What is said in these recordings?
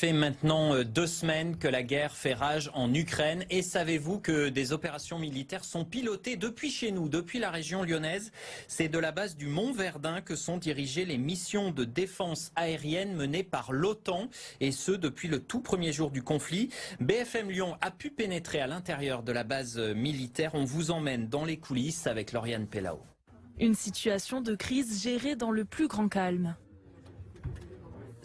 fait maintenant 2 semaines que la guerre fait rage en Ukraine. Et savez-vous que des opérations militaires sont pilotées depuis chez nous, depuis la région lyonnaise? C'est de la base du Mont Verdun que sont dirigées les missions de défense aérienne menées par l'OTAN. Et ce, depuis le tout premier jour du conflit. BFM Lyon a pu pénétrer à l'intérieur de la base militaire. On vous emmène dans les coulisses avec Lauriane Pellao. Une situation de crise gérée dans le plus grand calme.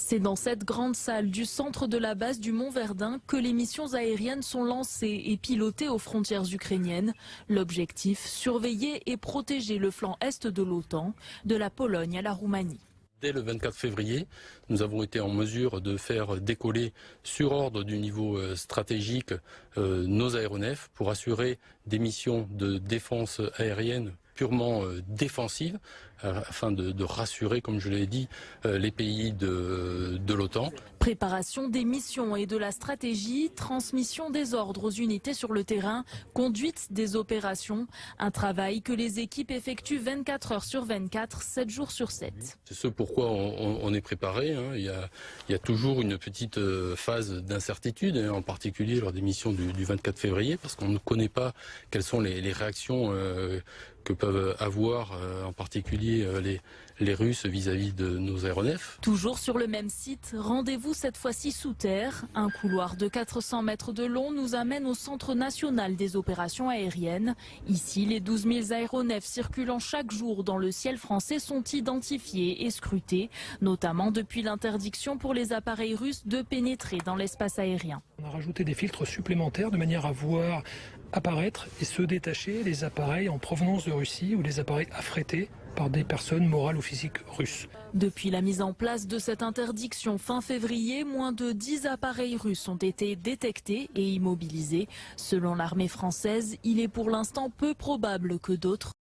C'est dans cette grande salle du centre de la base du Mont Verdun que les missions aériennes sont lancées et pilotées aux frontières ukrainiennes. L'objectif, surveiller et protéger le flanc est de l'OTAN, de la Pologne à la Roumanie. Dès le 24 février, nous avons été en mesure de faire décoller sur ordre du niveau stratégique nos aéronefs pour assurer des missions de défense aérienne purement défensive afin de rassurer, comme je l'ai dit, les pays de l'OTAN. Préparation des missions et de la stratégie, transmission des ordres aux unités sur le terrain, conduite des opérations, un travail que les équipes effectuent 24 heures sur 24, 7 jours sur 7. C'est ce pourquoi on est préparé. Il y a toujours une petite phase d'incertitude, en particulier lors des missions du 24 février, parce qu'on ne connaît pas quelles sont les réactions que peuvent avoir en particulier les Russes vis-à-vis de nos aéronefs. Toujours sur le même site, rendez-vous cette fois-ci sous terre. Un couloir de 400 mètres de long nous amène au Centre national des opérations aériennes. Ici, les 12 000 aéronefs circulant chaque jour dans le ciel français sont identifiés et scrutés, notamment depuis l'interdiction pour les appareils russes de pénétrer dans l'espace aérien. On a rajouté des filtres supplémentaires de manière à voir apparaître et se détacher les appareils en provenance de Russie ou les appareils affrétés par des personnes morales ou physiques russes. Depuis la mise en place de cette interdiction fin février, moins de 10 appareils russes ont été détectés et immobilisés. Selon l'armée française, il est pour l'instant peu probable que d'autres